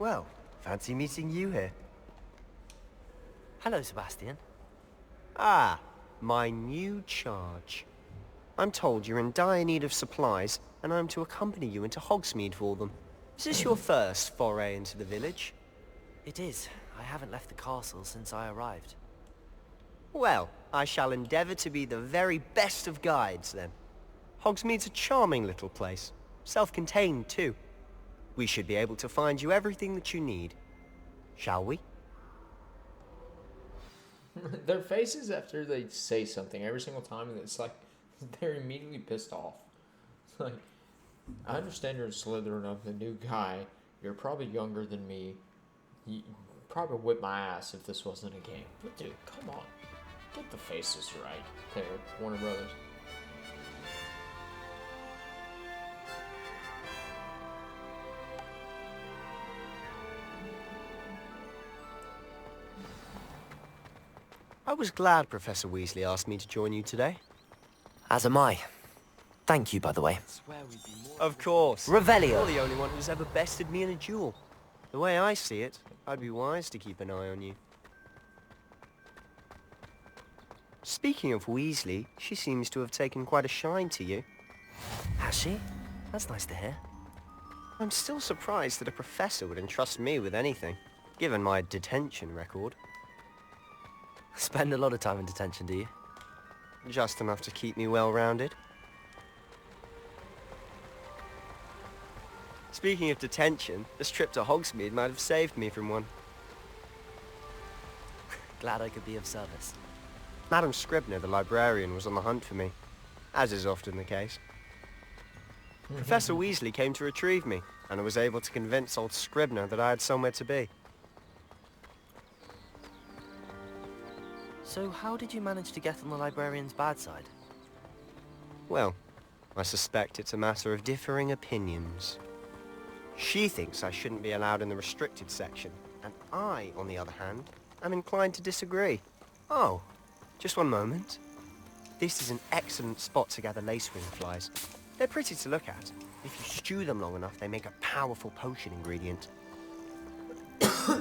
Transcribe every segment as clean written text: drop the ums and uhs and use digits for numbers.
Well, fancy meeting you here. Hello, Sebastian. Ah, my new charge. I'm told you're in dire need of supplies, and I'm to accompany you into Hogsmeade for them. Is this your first foray into the village? It is. I haven't left the castle since I arrived. Well, I shall endeavour to be the very best of guides, then. Hogsmeade's a charming little place. Self-contained, too. We should be able to find you everything that you need. Shall we? Their faces after they say something every single time, and it's like they're immediately pissed off. It's like, I understand you're a Slytherin of the new guy. You're probably younger than me. You probably whip my ass if this wasn't a game. But dude, come on. Get the faces right there, Warner Brothers. I was glad Professor Weasley asked me to join you today. As am I. Thank you, by the way. Of course. Revelio. You're the only one who's ever bested me in a duel. The way I see it, I'd be wise to keep an eye on you. Speaking of Weasley, she seems to have taken quite a shine to you. Has she? That's nice to hear. I'm still surprised that a professor would entrust me with anything, given my detention record. Spend a lot of time in detention, do you? Just enough to keep me well-rounded. Speaking of detention, this trip to Hogsmeade might have saved me from one. Glad I could be of service. Madam Scribner, the librarian, was on the hunt for me, as is often the case. Professor Weasley came to retrieve me, and I was able to convince old Scribner that I had somewhere to be. So how did you manage to get on the librarian's bad side? Well, I suspect it's a matter of differing opinions. She thinks I shouldn't be allowed in the restricted section, and I, on the other hand, am inclined to disagree. Oh, just one moment. This is an excellent spot to gather lacewing flies. They're pretty to look at. If you stew them long enough, they make a powerful potion ingredient. Okay.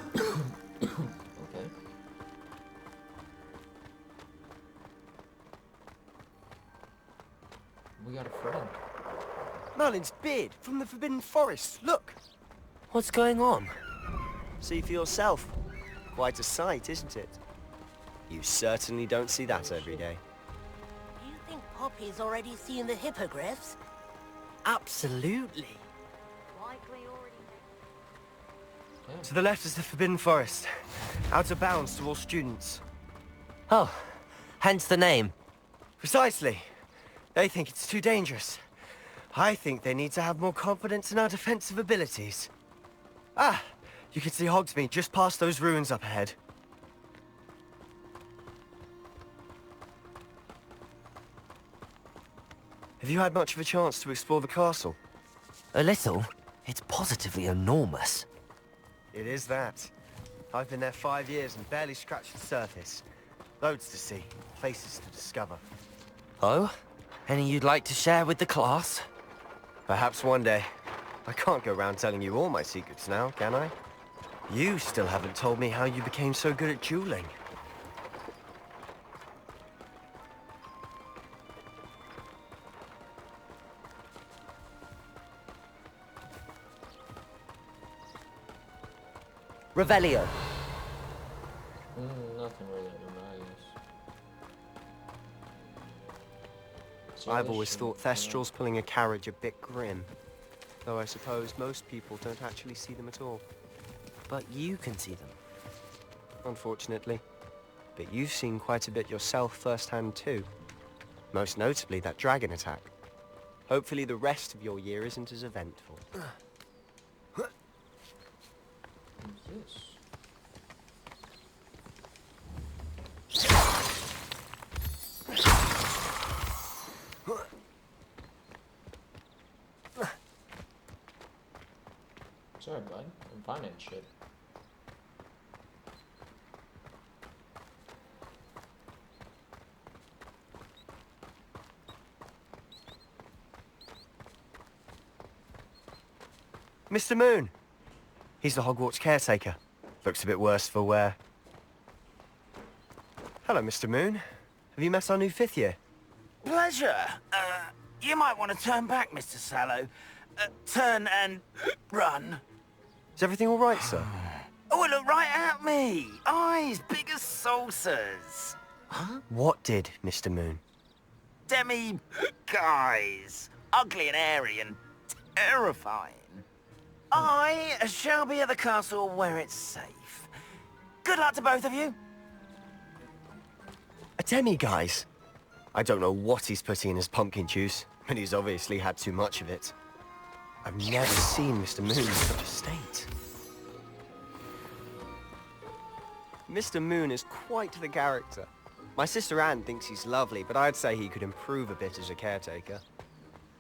We got a friend. Merlin's beard from the Forbidden Forest. Look! What's going on? See for yourself. Quite a sight, isn't it? You certainly don't see that every day. Do you think Poppy's already seen the hippogriffs? Absolutely. Likely already. To the left is the Forbidden Forest. Out of bounds to all students. Oh, hence the name. Precisely. They think it's too dangerous. I think they need to have more confidence in our defensive abilities. Ah, you can see Hogsmeade just past those ruins up ahead. Have you had much of a chance to explore the castle? A little. It's positively enormous. It is that. I've been there 5 years and barely scratched the surface. Loads to see, places to discover. Oh? Any you'd like to share with the class? Perhaps one day. I can't go around telling you all my secrets now, can I? You still haven't told me how you became so good at dueling. Revelio. Nothing really nice. I've always thought Thestrals pulling a carriage a bit grim. Though I suppose most people don't actually see them at all. But you can see them. Unfortunately. But you've seen quite a bit yourself firsthand too. Most notably that dragon attack. Hopefully the rest of your year isn't as eventful. Who's this? Sorry, bud. I'm finding shit. Mr. Moon! He's the Hogwarts caretaker. Looks a bit worse for wear. Hello, Mr. Moon. Have you met our new 5th year? Pleasure. You might want to turn back, Mr. Sallow. Turn and run. Is everything all right, sir? Oh, look right at me. Eyes big as saucers. What did, Mr. Moon? Guys. Ugly and airy and terrifying. I shall be at the castle where it's safe. Good luck to both of you. A demi-guise? I don't know what he's putting in his pumpkin juice, but he's obviously had too much of it. I've never seen Mr. Moon in such a state. Mr. Moon is quite the character. My sister Anne thinks he's lovely, but I'd say he could improve a bit as a caretaker.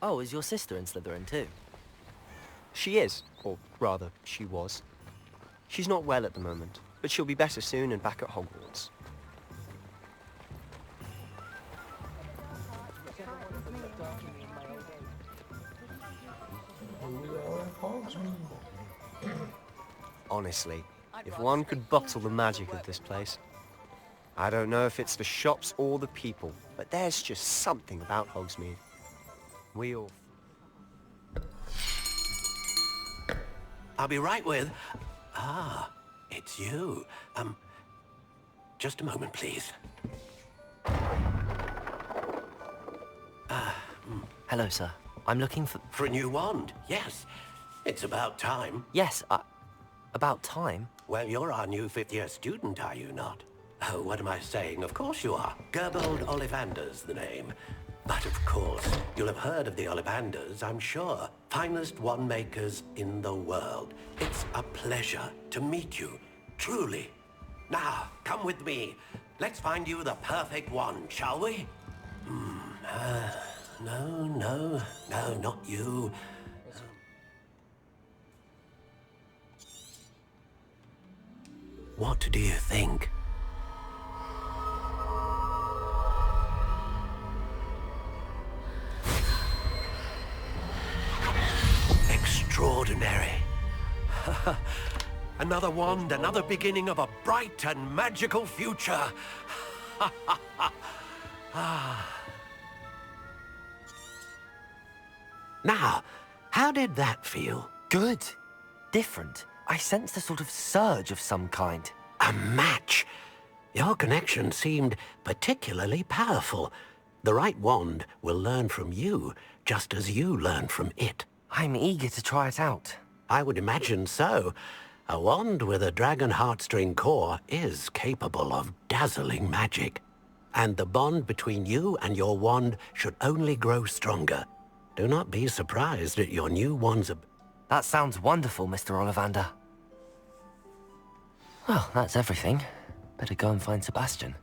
Oh, is your sister in Slytherin too? She is, or rather, she was. She's not well at the moment, but she'll be better soon and back at Hogwarts. Honestly, if one could bottle the magic of this place. I don't know if it's the shops or the people, but there's just something about Hogsmeade. We all... I'll be right with... Ah, it's you. Just a moment, please. Hello, sir. I'm looking for... For a new wand, yes. It's about time. Yes, about time. Well, you're our new 5th-year student, are you not? Oh, what am I saying? Of course you are. Gerbold Ollivander's the name. But of course, you'll have heard of the Ollivanders, I'm sure. Finest wand makers in the world. It's a pleasure to meet you, truly. Now, come with me. Let's find you the perfect wand, shall we? No, not you. What do you think? Extraordinary. Another wand, another beginning of a bright and magical future. Now, how did that feel? Good. Different. I sensed a sort of surge of some kind. A match. Your connection seemed particularly powerful. The right wand will learn from you, just as you learn from it. I'm eager to try it out. I would imagine so. A wand with a dragon heartstring core is capable of dazzling magic. And the bond between you and your wand should only grow stronger. Do not be surprised at your new wand's That sounds wonderful, Mr. Ollivander. Well, that's everything. Better go and find Sebastian.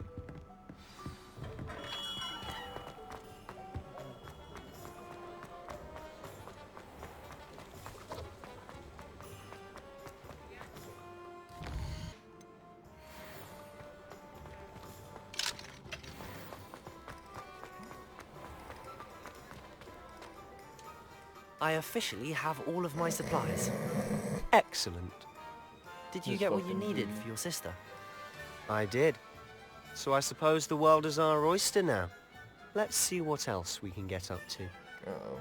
I officially have all of my supplies. Excellent. Did you get what you needed for your sister? I did. So I suppose the world is our oyster now. Let's see what else we can get up to. Uh-oh.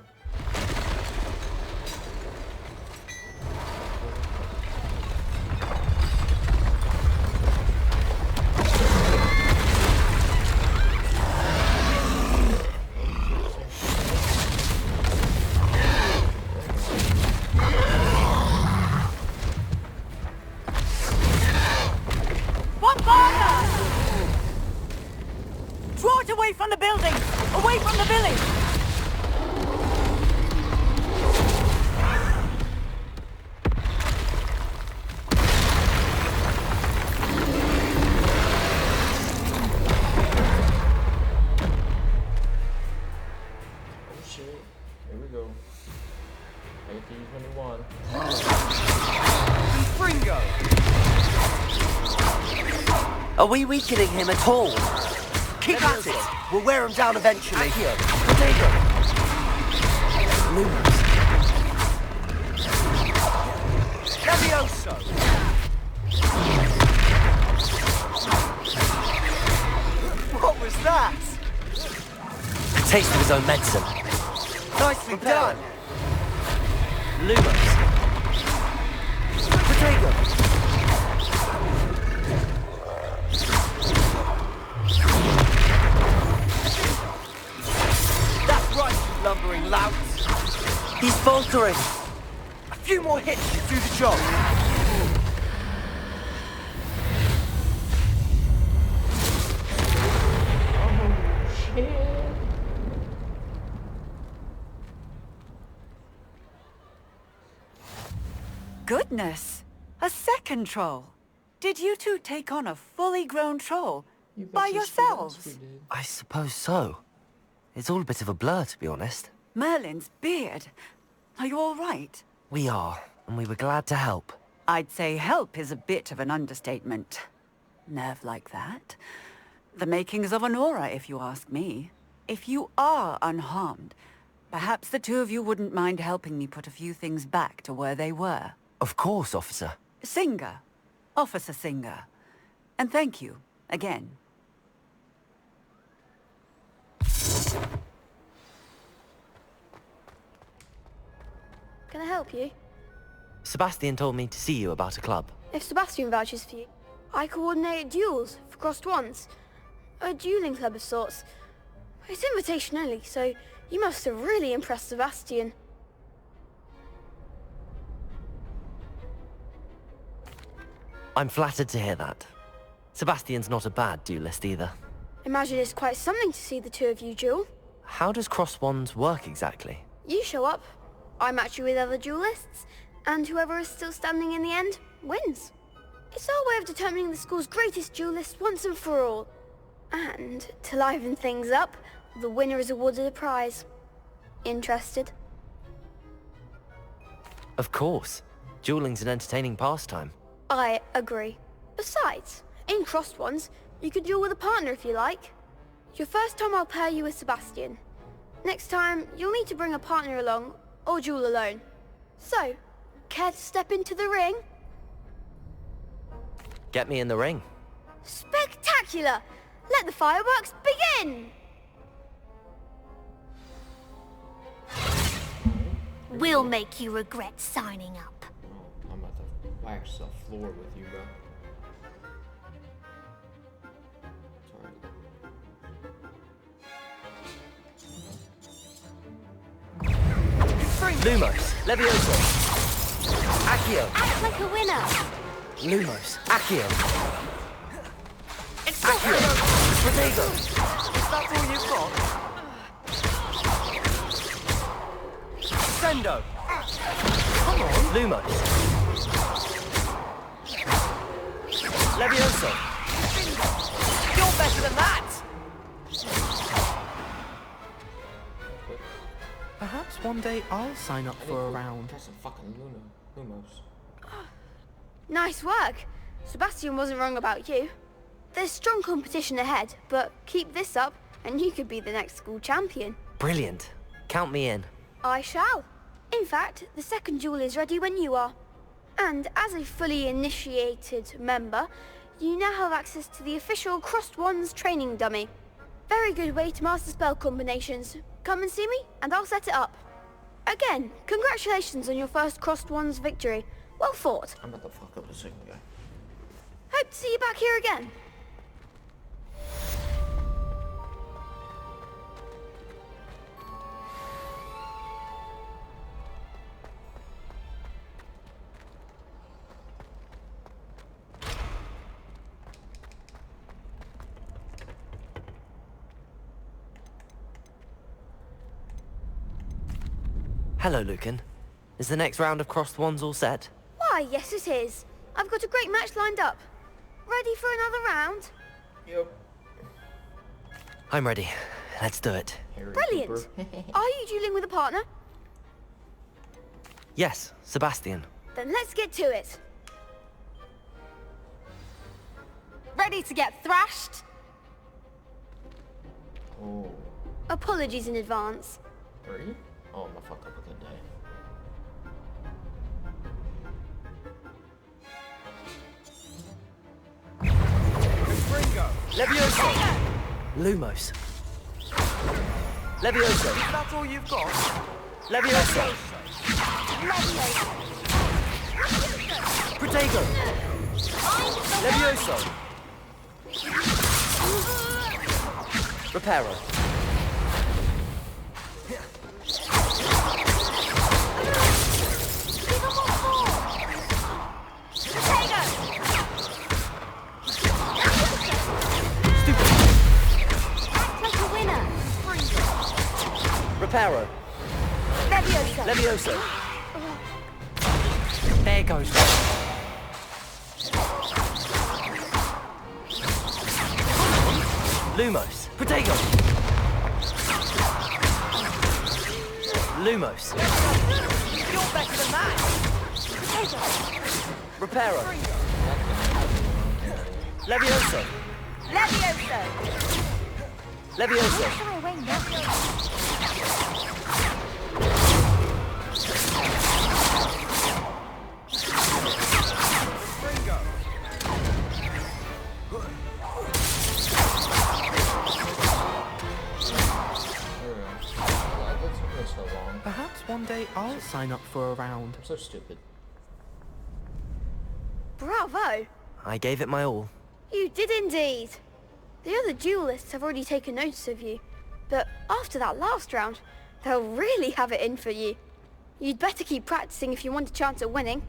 Draw it away from the building! Away from the village! Oh shit. Here we go. 1821. Fringo! Are we weakening him at all? Keep at it! We'll wear him down eventually. Here. Leviosa! so. What was that? A taste of his own medicine. Nicely done. Lumos. Potato. That's right, you lumbering louts. He's faltering. A few more hits should do the job. Goodness! A second troll! Did you two take on a fully grown troll? You By bet your sweet ass yourselves? we did. I suppose so. It's all a bit of a blur, to be honest. Merlin's beard. Are you all right? We are, and we were glad to help. I'd say help is a bit of an understatement. Nerve like that. The makings of an aura, if you ask me. If you are unharmed, perhaps the two of you wouldn't mind helping me put a few things back to where they were. Of course, officer. Singer. Officer Singer. And thank you, again. Can I help you? Sebastian told me to see you about a club. If Sebastian vouches for you, I coordinate duels for crossed wands. A dueling club of sorts. It's invitation only, so you must have really impressed Sebastian. I'm flattered to hear that. Sebastian's not a bad duelist either. Imagine it's quite something to see the two of you duel. How does cross wands work exactly? You show up, I match you with other duelists, and whoever is still standing in the end wins. It's our way of determining the school's greatest duelist once and for all. And to liven things up, the winner is awarded a prize. Interested? Of course. Dueling's an entertaining pastime. I agree. Besides, in crossed ones, you could duel with a partner if you like. Your first time I'll pair you with Sebastian. Next time, you'll need to bring a partner along, or duel alone. So, care to step into the ring? Get me in the ring. Spectacular! Let the fireworks begin! We'll make you regret signing up. Oh, I'm about to wax the floor with you, bro. Sorry. Lumos. Levioso. Accio. Act like a winner. Lumos. Accio. Accio. Protego. That's all you've got? Sendo. Come on. Lumos. Levioso. You're better than that! Perhaps one day I'll sign up for a round. That's a fucking Lumos. Nice work. Sebastian wasn't wrong about you. There's strong competition ahead, but keep this up and you could be the next school champion. Brilliant. Count me in. I shall. In fact, the second duel is ready when you are. And as a fully initiated member, you now have access to the official Crossed Wands training dummy. Very good way to master spell combinations. Come and see me, and I'll set it up. Again, congratulations on your first Crossed Wands victory. Well fought. I'm about to fuck up the second guy. Hope to see you back here again. Hello, Lucan. Is the next round of crossed wands all set? Why, yes it is. I've got a great match lined up. Ready for another round? Yep. I'm ready. Let's do it. Harry Brilliant. Cooper. Are you dueling with a partner? Yes, Sebastian. Then let's get to it. Ready to get thrashed? Oh. Apologies in advance. Three? Oh, I'm gonna fuck up a good day. Levioso! Lumos. Levioso! That's all you've got? Levioso! Protego! Levioso! Reparo. Reparo. Leviosa! Levioso. There goes one. Lumos. Protego. Lumos. You're better than that! Reparo. Levioso. Leviosa! Levioso. So long. Perhaps one day I'll sign up for a round. I'm so stupid. Bravo! I gave it my all. You did indeed. The other duelists have already taken notice of you, but after that last round, they'll really have it in for you. You'd better keep practicing if you want a chance at winning,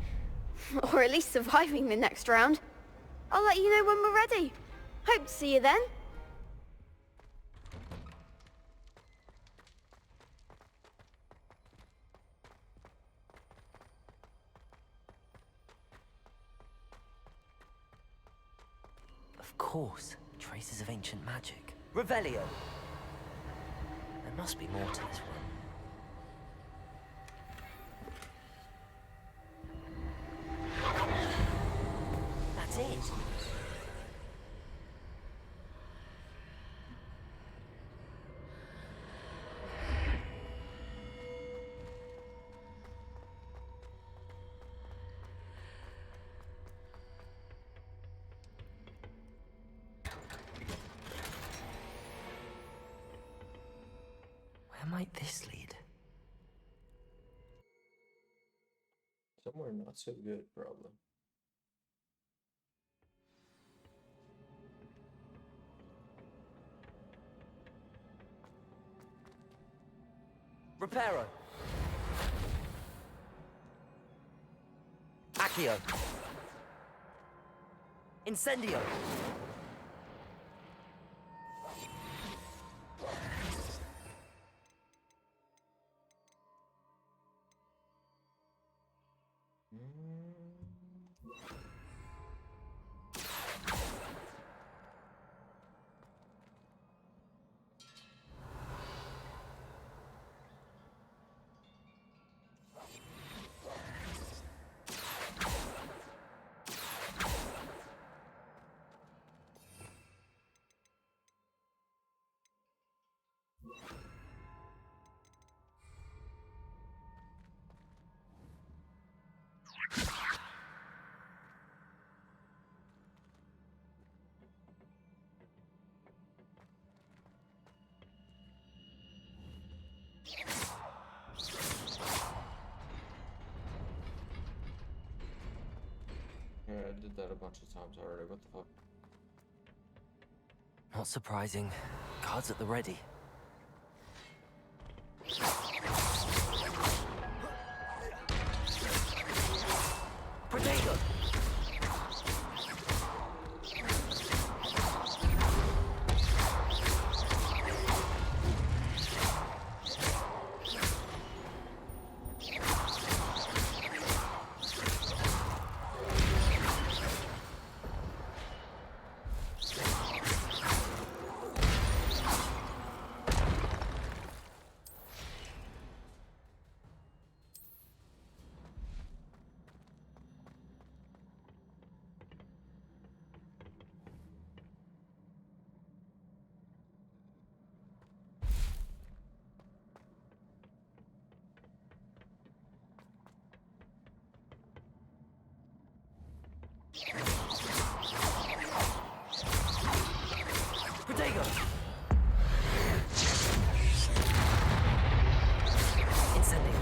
or at least surviving the next round. I'll let you know when we're ready. Hope to see you then. Of course, traces of ancient magic. Revelio. There must be more to this one. That's it. Where might this lead? Somewhere not so good, probably. Reparo. Accio. Incendio. Yeah, I did that a bunch of times already. What the fuck? Not surprising. Cards at the ready. Protego. Protego! Incendio!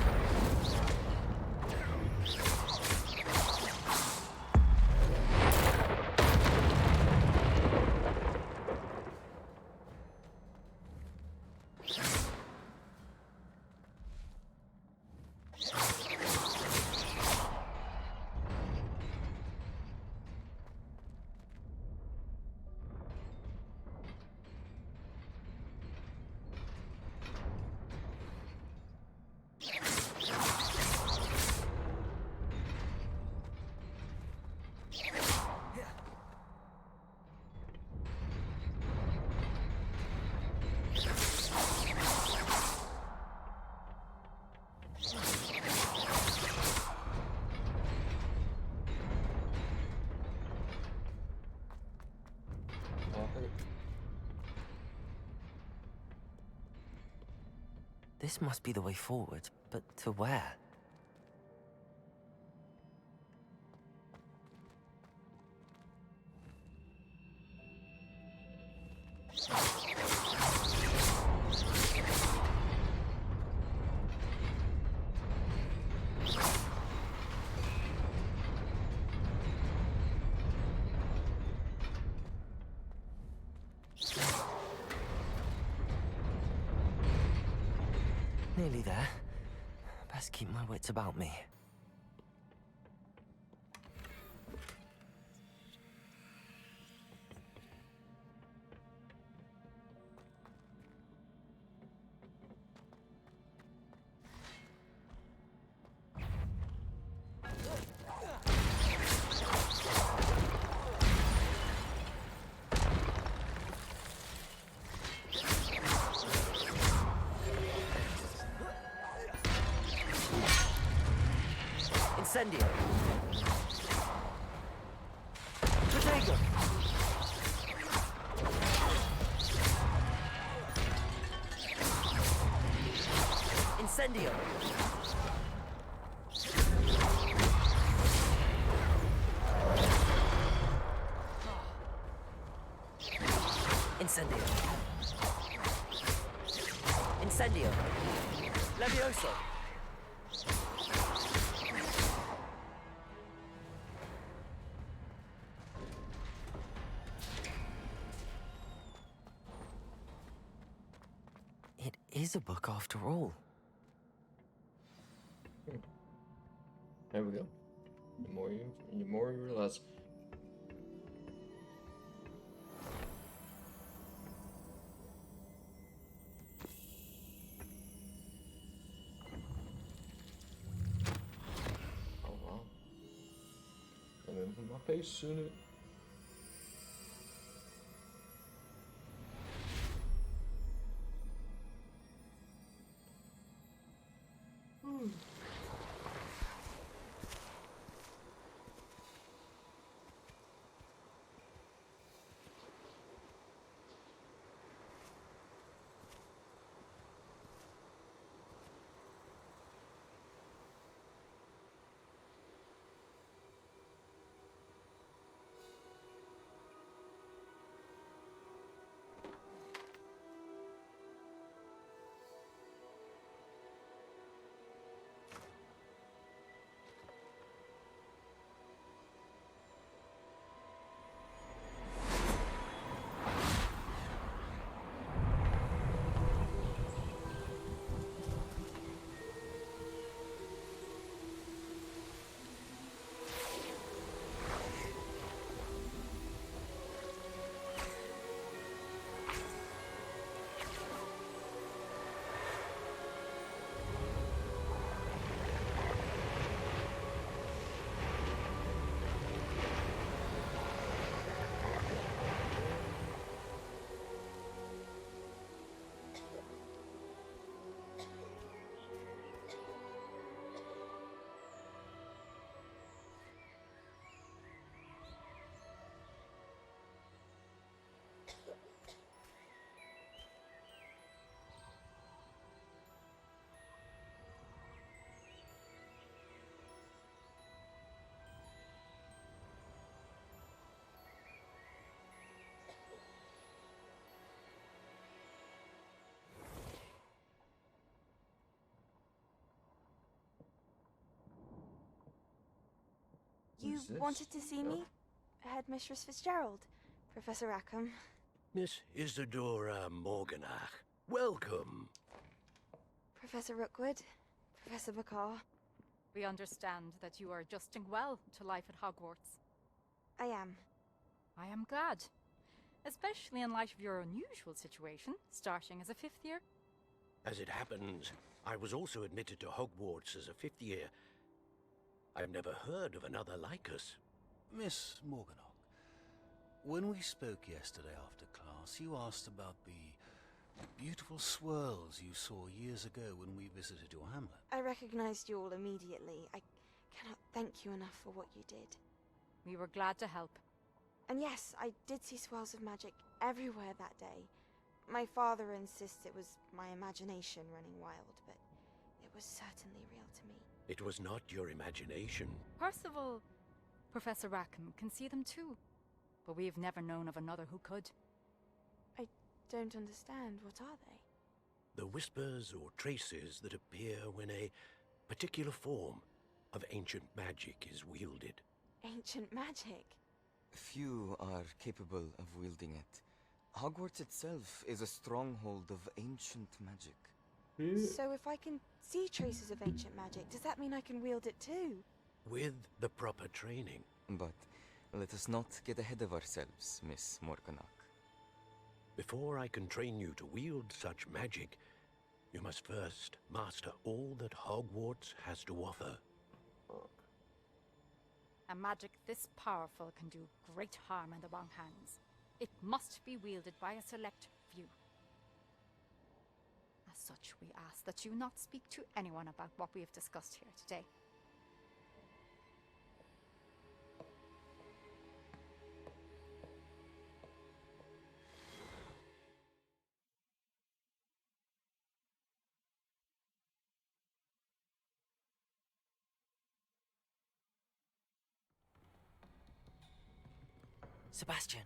This must be the way forward, but to where? Nearly there. Best keep my wits about me. Incendio! Protego! Incendio! Incendio! Incendio! Levioso! It is a book after all. There we go. The more you realize. Oh wow. And then put my face in it. is this? wanted to see me? Headmistress Fitzgerald, Professor Rackham. Miss Isadora Morganach, welcome. Professor Rookwood, Professor Bakar. We understand that you are adjusting well to life at Hogwarts. I am. I am glad. Especially in light of your unusual situation, starting as a 5th year. As it happens, I was also admitted to Hogwarts as a 5th year. I've never heard of another like us. Miss Morganach, when we spoke yesterday after class, you asked about the beautiful swirls you saw years ago when we visited your hamlet. I recognized you all immediately. I cannot thank you enough for what you did. We were glad to help. And yes, I did see swirls of magic everywhere that day. My father insists it was my imagination running wild, but it was certainly real to me. It was not your imagination. Percival, Professor Rackham can see them too. But we've never known of another who could. I don't understand. What are they? The whispers or traces that appear when a particular form of ancient magic is wielded. Ancient magic? Few are capable of wielding it. Hogwarts itself is a stronghold of ancient magic. So if I can see traces of ancient magic, does that mean I can wield it too? With the proper training. But let us not get ahead of ourselves, Miss Morganach. Before I can train you to wield such magic, you must first master all that Hogwarts has to offer. A magic this powerful can do great harm in the wrong hands. It must be wielded by a select few. As such, we ask that you not speak to anyone about what we have discussed here today. Sebastian.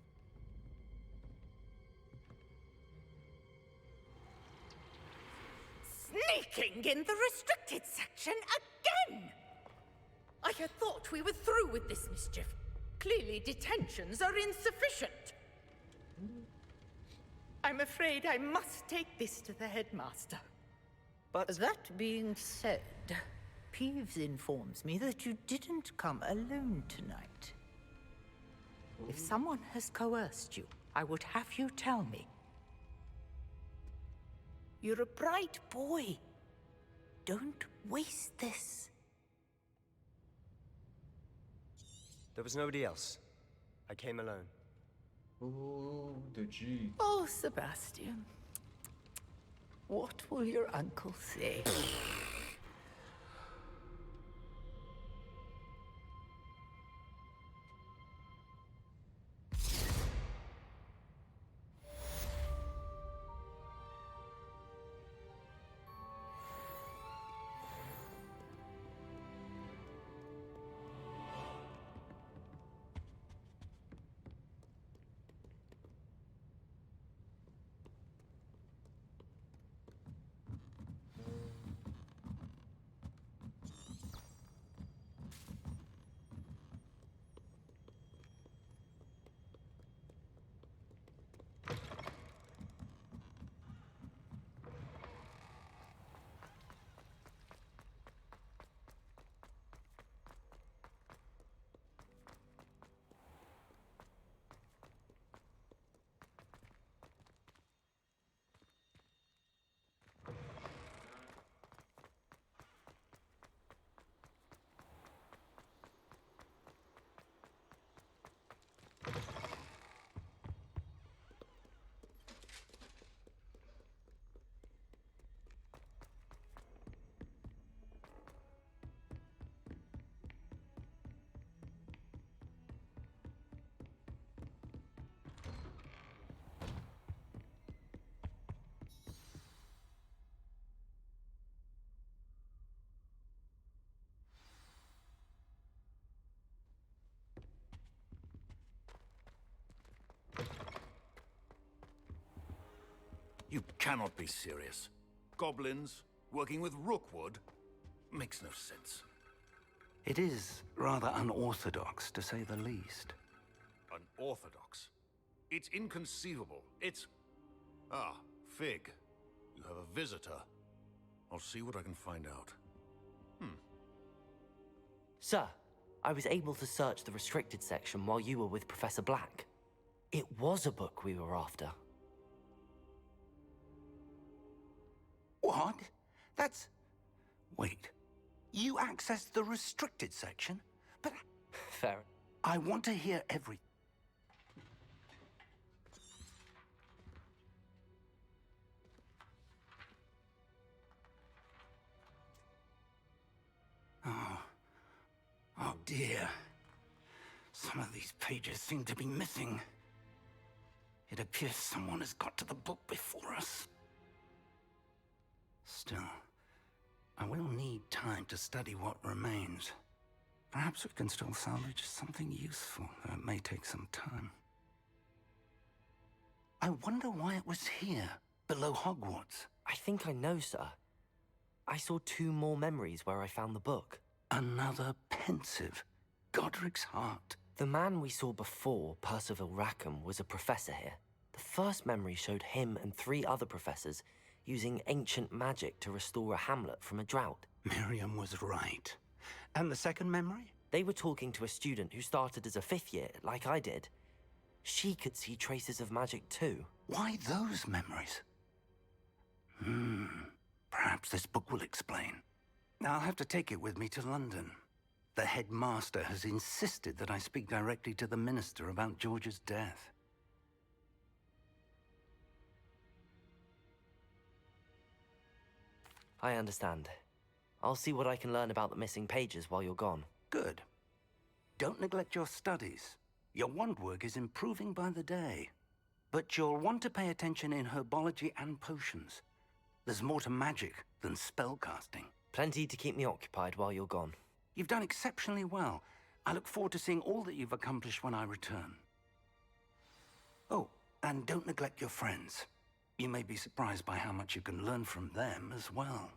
Sneaking in the restricted section again! I had thought we were through with this mischief. Clearly detentions are insufficient. I'm afraid I must take this to the headmaster. But that being said, Peeves informs me that you didn't come alone tonight. If someone has coerced you, I would have you tell me. You're a bright boy. Don't waste this. there was nobody else. I came alone. Oh, the G. Oh, Sebastian. What will your uncle say? You cannot be serious. Goblins working with Rookwood makes no sense. It is rather unorthodox, to say the least. Unorthodox? It's inconceivable. It's... Ah, Fig. You have a visitor. I'll see what I can find out. Sir, I was able to search the restricted section while you were with Professor Black. It was a book we were after. What? That's... Wait. You accessed the restricted section? But... Fair. I want to hear every... Oh dear. Some of these pages seem to be missing. It appears someone has got to the book before us. Still, I will need time to study what remains. Perhaps we can still salvage something useful, though it may take some time. I wonder why it was here, below Hogwarts. I think I know, sir. I saw 2 more memories where I found the book. Another pensive. Godric's heart. The man we saw before, Percival Rackham, was a professor here. The first memory showed him and 3 other professors using ancient magic to restore a hamlet from a drought. Miriam was right. And the second memory? They were talking to a student who started as a 5th year, like I did. She could see traces of magic too. Why those memories? Perhaps this book will explain. I'll have to take it with me to London. The headmaster has insisted that I speak directly to the minister about George's death. I understand. I'll see what I can learn about the missing pages while you're gone. Good. Don't neglect your studies. Your wand work is improving by the day. But you'll want to pay attention in herbology and potions. There's more to magic than spellcasting. Plenty to keep me occupied while you're gone. You've done exceptionally well. I look forward to seeing all that you've accomplished when I return. Oh, and don't neglect your friends. You may be surprised by how much you can learn from them as well.